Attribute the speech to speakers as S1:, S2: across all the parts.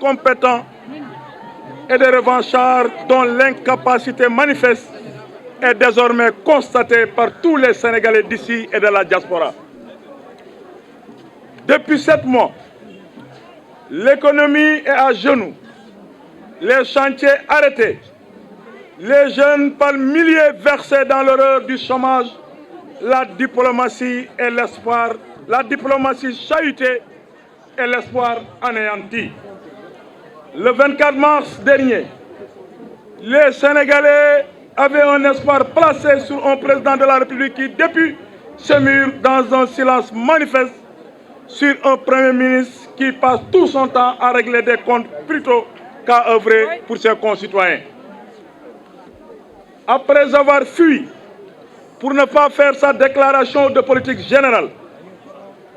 S1: incompétents et des revanchards dont l'incapacité manifeste est désormais constatée par tous les Sénégalais d'ici et de la diaspora. Depuis 7 mois, l'économie est à genoux, les chantiers arrêtés, les jeunes par milliers versés dans l'horreur du chômage, la diplomatie et l'espoir, la diplomatie chahutée et l'espoir anéanti. Le 24 mars dernier, les Sénégalais avaient un espoir placé sur un président de la République qui, depuis ce mur, dans un silence manifeste, sur un Premier ministre qui passe tout son temps à régler des comptes plutôt qu'à œuvrer pour ses concitoyens. Après avoir fui pour ne pas faire sa déclaration de politique générale,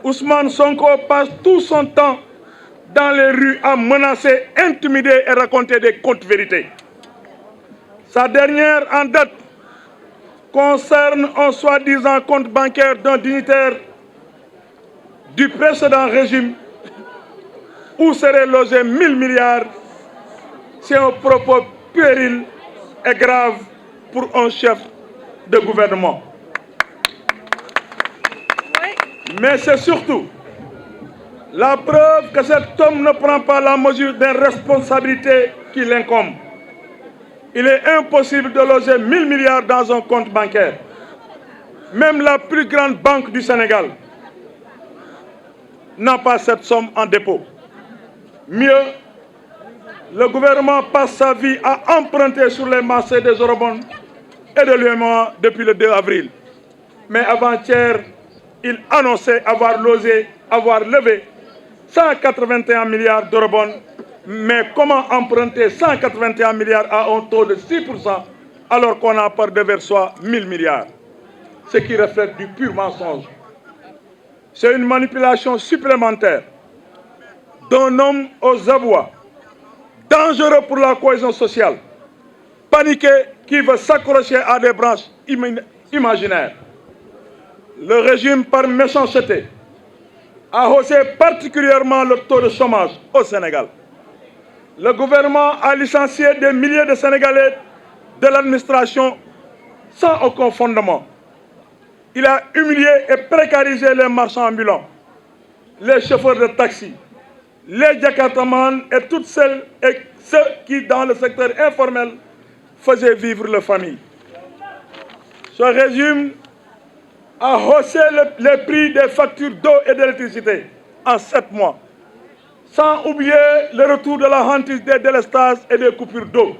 S1: Ousmane Sonko passe tout son temps dans les rues à menacer, intimider et raconter des contes-vérités. Sa dernière en date concerne un soi-disant compte bancaire d'un dignitaire du précédent régime où seraient logés 1000 milliards. C'est un propos puéril et grave pour un chef de gouvernement. Mais c'est surtout la preuve que cet homme ne prend pas la mesure des responsabilités qui l'incombent. Il est impossible de loger 1000 milliards dans un compte bancaire. Même la plus grande banque du Sénégal n'a pas cette somme en dépôt. Mieux, le gouvernement passe sa vie à emprunter sur les marchés des eurobonds et de l'UEMOA depuis le 2 avril. Mais avant-hier, il annonçait avoir levé 181 milliards d'eurobonds. Mais comment emprunter 181 milliards à un taux de 6% alors qu'on a par devers soi 1000 milliards? Ce qui reflète du pur mensonge. C'est une manipulation supplémentaire d'un homme aux abois, dangereux pour la cohésion sociale, paniqué qui veut s'accrocher à des branches imaginaires. Le régime, par méchanceté, a haussé particulièrement le taux de chômage au Sénégal. Le gouvernement a licencié des milliers de Sénégalais de l'administration sans aucun fondement. Il a humilié et précarisé les marchands ambulants, les chauffeurs de taxi, les jakartamans et toutes celles et ceux qui, dans le secteur informel, faisaient vivre leurs familles. Ce régime a haussé les prix des factures d'eau et d'électricité en 7 mois, sans oublier le retour de la hantise des délestages et des coupures d'eau.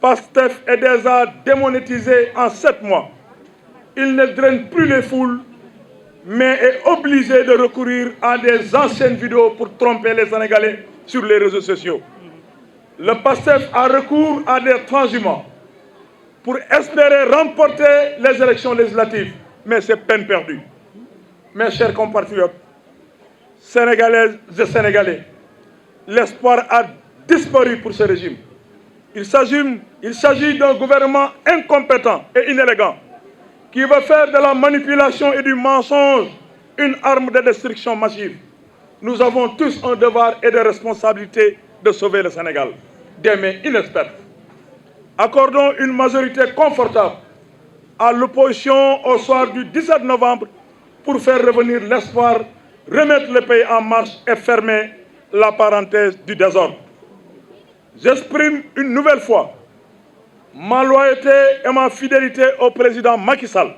S1: Pastef est déjà démonétisé en 7 mois. Il ne draine plus les foules, mais est obligé de recourir à des anciennes vidéos pour tromper les Sénégalais sur les réseaux sociaux. Le Pastef a recours à des transhumants pour espérer remporter les élections législatives. Mais c'est peine perdue. Mes chers compatriotes, Sénégalaises et Sénégalais, l'espoir a disparu pour ce régime. Il s'agit d'un gouvernement incompétent et inélégant qui veut faire de la manipulation et du mensonge une arme de destruction massive. Nous avons tous un devoir et des responsabilités de sauver le Sénégal des mains inexpertes. Accordons une majorité confortable à l'opposition au soir du 17 novembre pour faire revenir l'espoir, remettre le pays en marche et fermer la parenthèse du désordre. J'exprime une nouvelle fois ma loyauté et ma fidélité au président Macky Sall,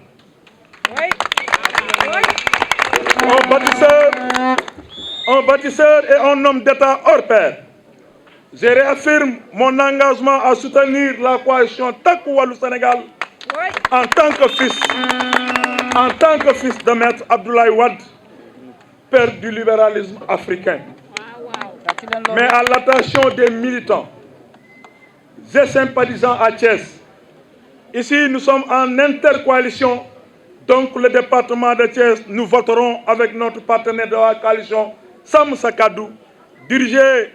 S1: un bâtisseur et un homme d'État hors pair. Je réaffirme mon engagement à soutenir la coalition Takku Wallu Sénégal en tant que fils de Maître Abdoulaye Wade, père du libéralisme africain. Mais à l'attention des militants et sympathisants à Thiès. Ici, nous sommes en intercoalition, donc le département de Thiès, nous voterons avec notre partenaire de la coalition, Sam Sakadou, dirigé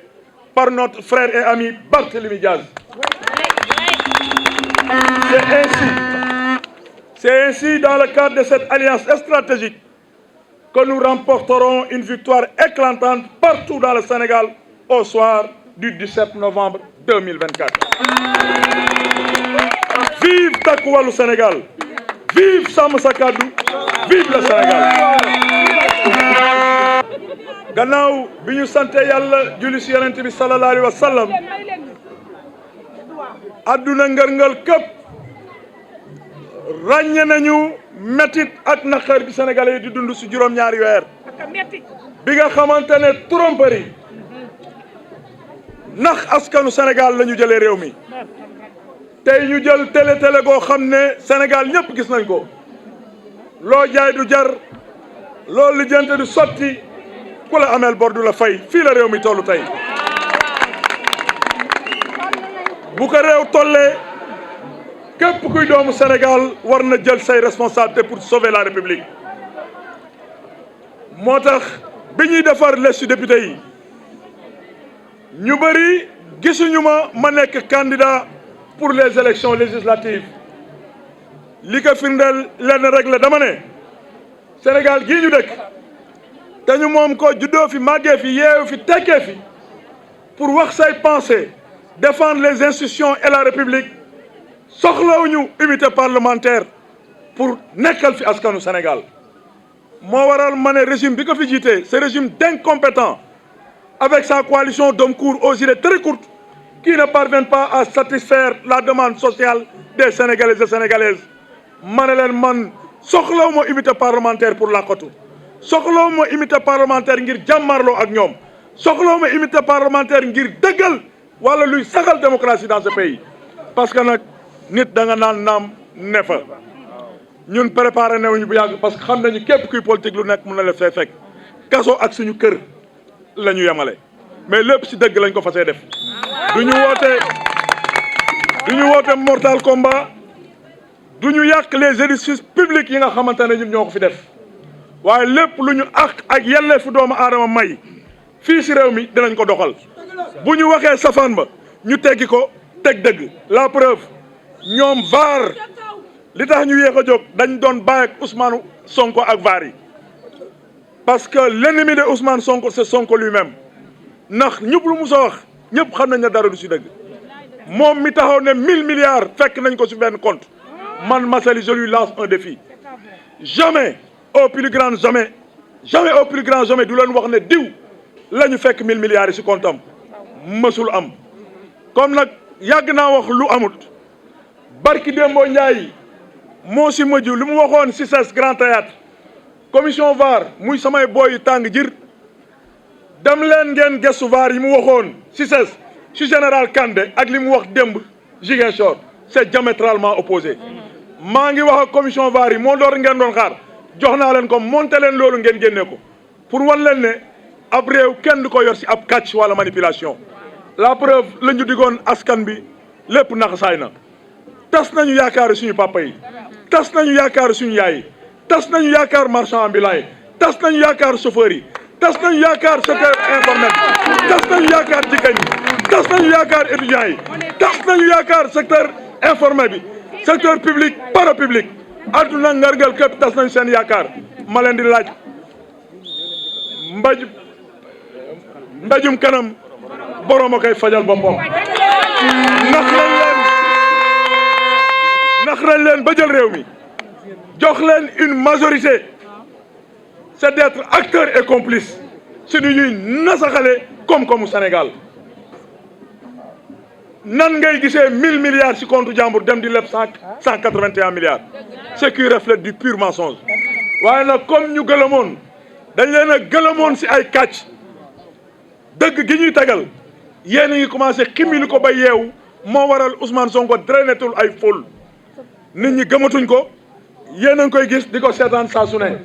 S1: par notre frère et ami Barthélémy Diaz. C'est ainsi, dans le cadre de cette alliance stratégique, que nous remporterons une victoire éclatante partout dans le Sénégal au soir du 17 novembre 2024. Vive Takku Wallu Sénégal, vive Sàmm Sa Kàddu, vive le Sénégal. gannaaw bi ñu sante yàlla julli ci Yonent bi sallallahu alayhi wa sallam, adduna ngërngal këpp ràññe nañu métit ak naqar bi sénégalais yi di dund ci juróom-ñaari weer bi nga xamante ne tromperie ndax askanu Sénégal la ñu jëlee réew mi. tey ñu jël télé goo xam ne Sénégal ñëpp gis nañ ko, loo jaay du jar, loolu lijjante du sotti, ku la ameel bor du la fay. fii la réew mi tollu tey. bu ko réew tollee képp kuy doomu Sénégal war na jël say responsabilités pour sauver la République. moo tax bi ñuy defar liste député yi ñu bëri gisuñu ma nekk candidat pour les élections législatives. li ko firndeel lenn rek la, dama ne Sénégal gii ñu dëkk te ñu moom ko juddoo fi màggee fi yeewu fi tekkee fi, pour wax say pensée, défendre les institutions et la République, soxlawuñu unité parlementaire pour nekkal fi askanu Sénégal. moo waral ma ne régime bi ko fi jiite, ce régime d'incompétents avec sa coalition d'hommes courts aux idées très courtes qui ne parviennent pas à satisfaire la demande sociale des Sénégalais et Sénégalaises. ma ne leen man soxlawuma unité parlementaire pour làqatu, soxlawuma unité parlementaire ngir jàmmarloo ak ñoom, soxlawuma unité parlementaire ngir dëggal wala luy saxal démocratie dans ce pays. parce que nag nit da nga naan naam ne fa. ñun préparé newuñu bu yàgg parce que xam nañu képp kuy politique lu nekk mën na la fee fekk. kaso ak suñu kër la ñu yemale, mais lépp ci dëgg lañ ko fasee def. du ñu woote mortal combat, du ñu yàq les édifices publics yi nga xamante ne ñun ñoo ko fi def, waaye lépp lu ñu ak yelleefu doomu aadama may fii ci réew mi dinañ ko doxal. bu ñu waxee safaan ba ñu teggi ko teg dëgg. la preuve, ñoom VAR li tax ñu yéex a jóg dañ doon bàyyi ak Ousmane Sonko ak VAR yi, parce que l'ennemi de Ousmane Sonko c'est Sonko lui-même. ndax ñëpp lu mu sa wax ñëpp xam nañ ne dara du ci dëgg. moom mi taxaw ne 1000 milliards fekk nañ ko ci benn compte. man Massaly, je lui lance un défi. jamais au plus grand jamais du leen wax ne diw la ñu fekk 1000 milliards yi ci compte am. mësul am. comme nag yàgg naa wax lu amut. barki Dembo Ndiaye moo ci mujj lu mu waxoon ci CICES Grand Théâtre commission VAR muy samay booy yu tàng jir. dem leen ngeen gëstu VAR yi mu waxoon CICES ci général Kandé ak li mu wax démb Ziguinchor, c'est diamétralement opposé. maa ngi wax ak commission VAR yi moo door ngeen doon xaar jox naa leen ko monté leen loolu ngeen génne ko pour wan leen ne ab réew kenn du ko yor ci ab kàcc wala manipulation. la preuve la ñu digoon askan bi lépp naxasaay na. tas nañu yaakaar suñu papa yi, tas nañu yaakaar suñu yaay yi, tas nañu yaakaar marchand ambulant yi, tas nañu yaakaar chauffeur yi, tas nañu yaakaar secteur informel, tas nañu yaakaar jigéen ñi, tas nañu yaakaar étudiants yi, tas nañu yaakaar secteur informel bi, secteur public parapublic. adduna ngargal képp tas nañu seen yaakaar. ma leen di laaj mbéjum kanam borom a koy fajal boppam. nax leen ba jël réew mi jox leen une majorité, c'est d'être acteur et complice si nu ñuy nasaxale koom-koomu Sénégal. nan ngay gisee 1000 milliards ci compte jàmbur dem di leb 181 milliards, ce qui reflète du pur mensonge. waaye nag comme ñu gëlëmoon dañ leen a gëlëmoon ci ay kàcc, dëgg gi ñuy tegal yéen a ngi commencé ximili ko ba yeewu. moo waral Ousmane Sonko drainetul ay fol nit ñi gëmatuñ ko. yéen a ngi koy gis di ko seetaan saa su ne.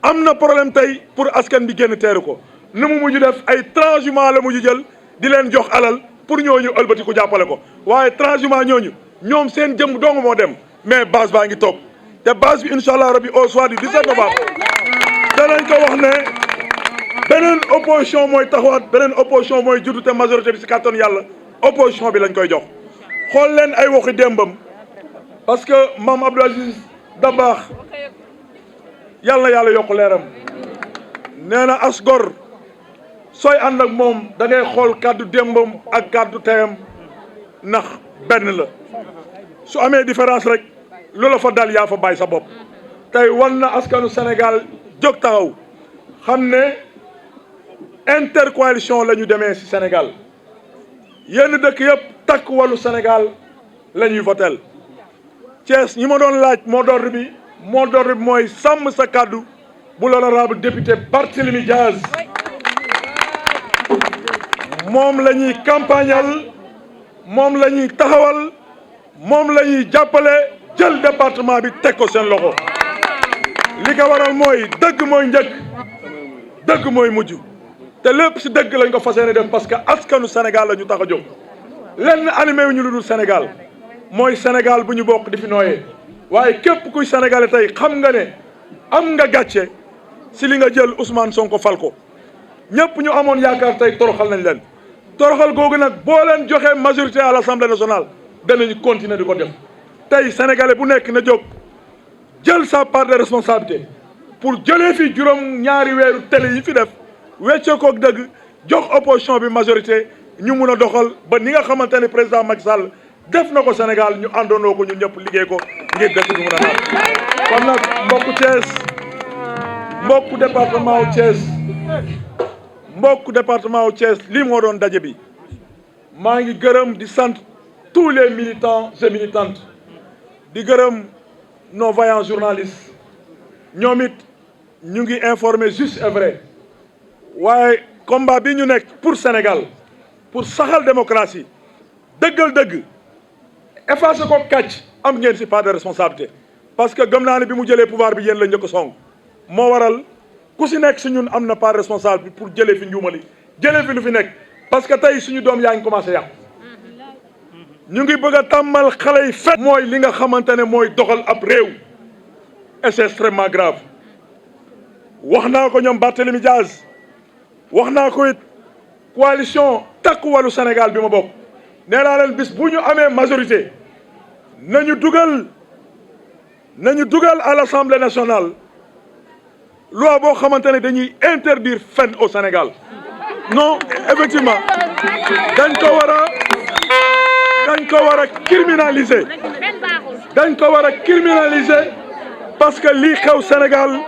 S1: am na problème tey pour askan bi génn teeru ko. nu mu mujj def ay transhumants la mujj jël di leen jox alal pour ñooñu ëlbati ko jàppale ko. waaye transhumants ñooñu ñoom seen jëm dong moo dem, mais base baa ngi toog. te base bi incha allah rabi au soir du 17 novembre danañ ko wax ne beneen opposition mooy taxawaat, beneen opposition mooy juddu te majorité bi si kàttan yàlla opposition bi lañ koy jox. xool leen ay waxi démbam, parce que Mame Abdou Aziz Dabakh yàlla na yàlla yokk leeram nee na as gor sooy ànd ak moom da ngay xool kàddu démbam ak kàddu teyam ndax benn la su amee différence rek loola fa dal yaa fa bàyyi sa bopp tey wan na askanu Sénégal jóg taxaw xam ne intercoalition la ñu demee ci Sénégal yenn dëkk yëpp takk wàllu Sénégal la ñuy votel Thiès ñi ma doon laaj mot d'ordre bi mooy sàmm sa kàddu bu l'honorable député Barthélémy Diaz moom la ñuy campagnal moom la ñuy taxawal moom la ñuy jàppale jël département bi teg ko seen loxo li ko waral mooy dëgg mooy njëkk dëgg mooy mujj te lépp ci dëgg lañ ko fas yéene def parce que askanu Sénégal la ñu tax a jóg lenn animé wu ñu lu dul Sénégal mooy Sénégal bu ñu bokk di fi nooyee waaye képp kuy sénégalais tey xam nga ne am nga gàcce ci li nga jël Ousmane Sonko fal ko ñëpp ñu amoon yaakaar tey toroxal nañ leen toroxal googu nag boo leen joxee majorité à l'Assemblée nationale danañu continuer di ko def tey sénégalais bu nekk na jóg jël sa part de responsabilité pour jëlee fi juróom ñaari weeru télé yi fi def weccee koog dëgg jox opposition bi majorité ñu mun a doxal ba ni nga xamante ne président Macky Sall def na ko Sénégal ñu àndandoo ko ñun ñëpp liggéey ko ngir dëkk bi mun a naat kon nag mbokku Thiès mbokku département wu Thiès mbokku département wu Thiès lii moo doon daje bi maa ngi gërëm di sant tous les militants et militantes di gërëm nos vaillants journalistes ñoom it ñu ngi informer juste et vrai waaye combat bi ñu nekk pour Sénégal pour saxal démocratie dëggal dëgg effacer ko kàcc am ngeen ci part de responsabilité parce que gëm naa ne bi mu jëlee pouvoir bi yéen la njëkk a song moo waral ku ci nekk ci ñun am na part responsable pour jëlee fi njuumali jëlee fi lu fi nekk parce que tey suñu doom yaa ngi commencé yàqu ñu ngi bëgg a tàmmal xale yi fet mooy li nga xamante ne mooy doxal ab réew et c'est extrêmement grave wax naa ko ñoom Barthélémy Diaz wax naa ko it coalition takku wàllu Sénégal bi ma bokk nee naa leen bis bu ñu amee majorité nañu dugal à l'Assemblée nationale loi boo xamante ne dañuy interdire fen au Sénégal non effectivement dañ ko war a criminaliser dañ ko war a criminaliser parce que lii xew Sénégal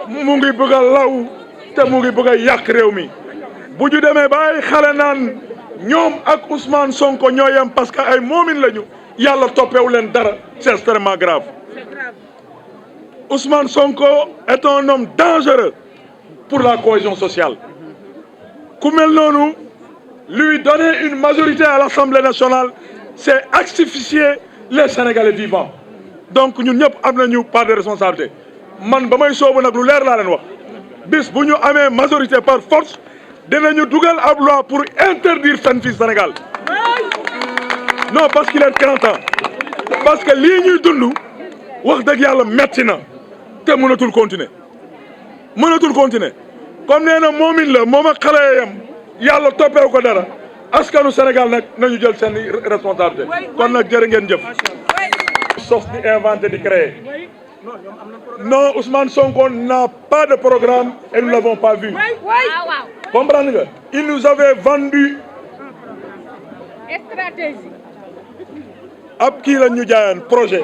S1: mu ngi bëgg a law te mu ngi bëgg a yàq réew mi bu ñu demee ba ay xale naan ñoom ak Ousmane Sonko ñoo yem parce que ay moomin lañu yàlla toppewu leen dara c'est extrêmement grave Ousmane Sonko est un homme dangereux pour la cohésion sociale ku mel noonu lui donner une majorité à l'Assemblée nationale c'est asphyxier les Sénégalais vivants donc ñun ñëpp am nañu part de responsabilité man ba may soobu nag lu leer laa leen wax bis bu ñu amee majorité par force dinañu dugal ab loi pour interdire fen fii Sénégal non parce qu'il est grand temps parce que lii ñuy dund wax dëgg yàlla metti na te mënatul continuer comme nee na moomin la moom ak xale yam yàlla toppeewu ko dara askanu Sénégal nag nañu jël seen responsabilité kon nag jërë ngeen jëf sos di inventer di créer non Ousmane Sonko n'a pas de programme et nous l'avons pas vu comprendre nga il nous avait vendu
S2: stratégie
S1: ab kii la ñu jaayaan projet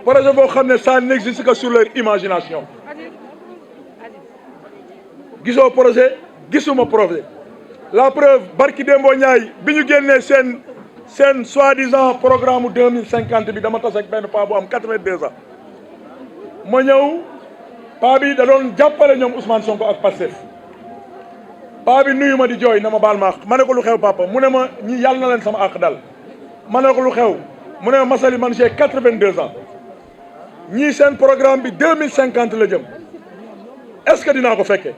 S1: boo xam ne ça n'existe que sur leur imagination gisoo projet gisuma projet la preuve barki Dembo Ndiaye bi ñu génnee seen soi-disant programme 2050 bi dama tas ak benn paa bu am 82 ans ma ñëw paa bi da doon jàppale ñoom Ousmane Sonko ak Pastef paa bi nuyu ma di jooy na ma baal ma àq ma ne ko lu xew papa mu ne ma ñi yàlla na leen sama àq dal ma ne ko lu xew mu ne ma Massaly man j'ai 82 ans ñii seen programme bi 2050 la jëm est-ce que dinaa ko fekkee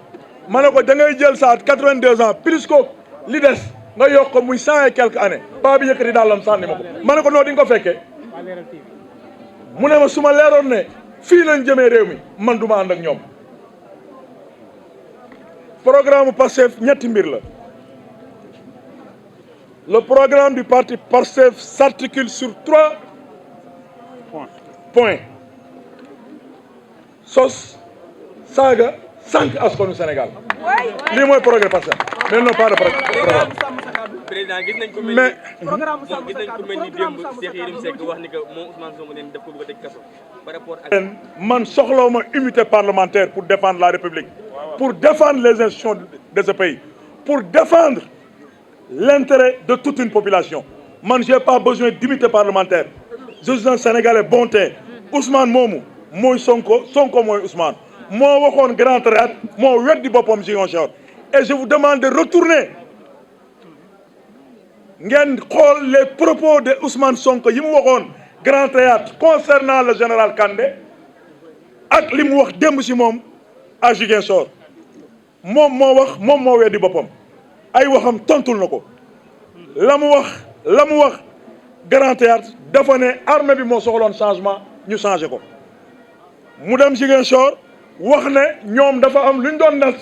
S1: ma ne ko da ngay jël sa 82 ans plus ko li des nga yokk ko muy 100 et quelques années paa bi yëkkati daal lam sànni ma ne ko noo di nga ko fekkee mu ne ma su ma leeroon ne fii lañ jëmee réew mi man du ma ànd ak ñoom programme Pastef ñetti mbir la le programme du parti Pastef s'articule sur 3 points sos saaga sànq askanu Sénégal lii mooy progrès passé mais non pas de programme.
S2: président gis nañ ko mel ni programme gis nañ ko mel ni démb Cheikh Yérim Seck wax ni que moom Ousmane Sonko neen daf ko bëgg a tëj kaso par rapport ak
S1: man soxlawuma immunité parlementaire pour défendre la République, pour défendre les institutions de ce pays, pour défendre l'intérêt de toute une population. Man, j'ai pas besoin d'immunité parlementaire. Je suis un Sénégalais bon teint. Ousmane moomu mooy Sonko, Sonko mooy Ousmane. moo waxoon Grand Théâtre moo weddi boppam Ziguinchor. Et je vous demande de retourner ngeen xool les propos de Ousmane Sonko yi mu waxoon Grand Théâtre concernant le général Kandé ak li mu wax démb si moom à Ziguinchor. moom moo weddi boppam ay waxam tontul na ko la mu wax Grand Théâtre dafa ne armée bi moo soxloon changement ñu changé ko mu dem Ziguinchor wax ne ñoom dafa am lu ñu doon nas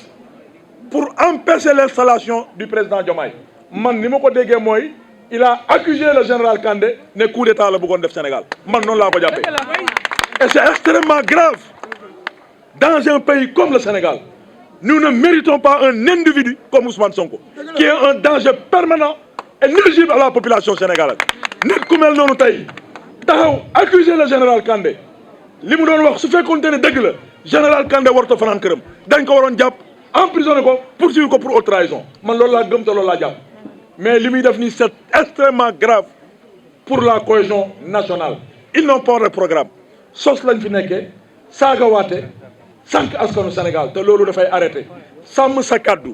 S1: pour empêcher l'installation du président Diomaye. Man ni ma ko déggee mooy il a accusé le général Kandé ne coup d'état la bëggoon def Sénégal man noonu laa ko jàppee et c'est extrêmement grave dans un pays comme le Sénégal. Nous ne méritons pas un individu comme Ousmane Sonko qui est un danger permanent et nuisible à la population sénégalaise. nit ku mel noonu tey taxaw accuser le général Kandé li mu doon wax su fekkoon ne dëgg la général Kandé warut a fanaan këram dañ ko waroon jàpp emprisonné ko poursuivre ko pour haute trahison man loolu laa gëm te loolu laa jàpp. mais li muy def nii c'est extrêmement grave pour la cohésion nationale. Ils n'ont pas de programme sos lañ fi nekkee saagawaate sànq askanu Sénégal te loolu dafay arrêté sàmm sa kàddu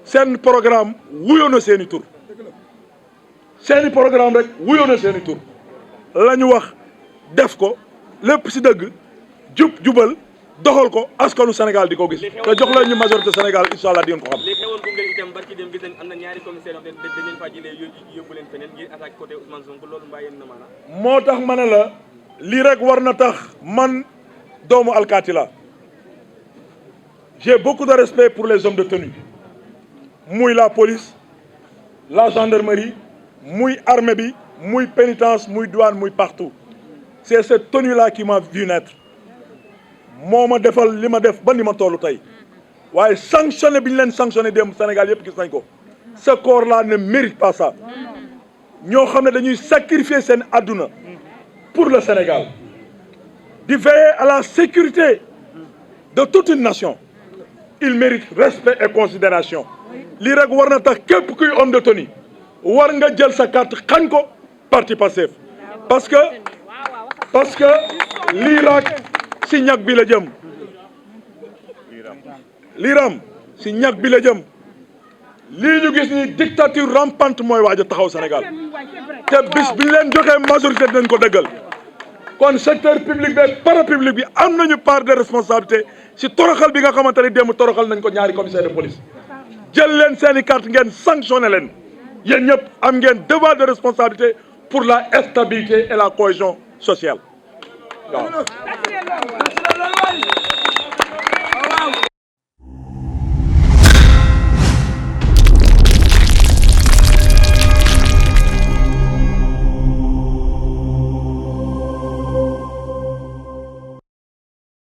S1: seen programme wuyoo na seeni tur seeni programme rek wuyoo na seeni tur la ñu wax def ko lépp si dëgg jubal doxal ko askanu Sénégal di ko gis te jox leen ñu majorité Sénégal incha allah di ngeen ko xam.
S2: li xewoon Koungheul itam barki dem gis nañ am na ñaari commissaire yoo xam ne dañ leen faa jëlee yóbbu leen feneen ngir attaque côté Ousmane Sonko loolu mbaa yéen na maanaam.
S1: moo tax ma ne la lii rek war na tax man doomu alkaati la j'ai beaucoup de respect pour les hommes de tenue muy la police la gendarmerie muy armée bi muy pénitence muy douane muy partout c'est cette tenue là qui m'a vu naître moo ma defal li ma def ba ni ma tollu tey waaye sanctionné bi ñu leen sanctionné dem Sénégal yëpp gis nañ ko ce corps là ne mérite pas ça ñoo xam ne dañuy sacrifier seen adduna pour le Sénégal di veiller à la sécurité de toute une nation. Il mérite respect et considération lii rek war na tax képp kuy homme de tenue war nga jël sa carte xañ ko parti Pastef parce que lii rek si ñag bi la jëm liiram si ñag bi la jëm lii ñu gis ni dictature rampante mooy waaj a taxaw Sénégal te bis bi ñu leen joxee majorité dinañ ko dëggal kon secteur public bi parapublic bi am nañu part de responsabilité si toroxal bi nga xamante ne démb toroxal nañ ko ñaari commissaire de police jël leen seeni carte ngeen sanctionné leen yéen ñëpp am ngeen devoir de responsabilité pour la stabilité et la cohésion sociale waaw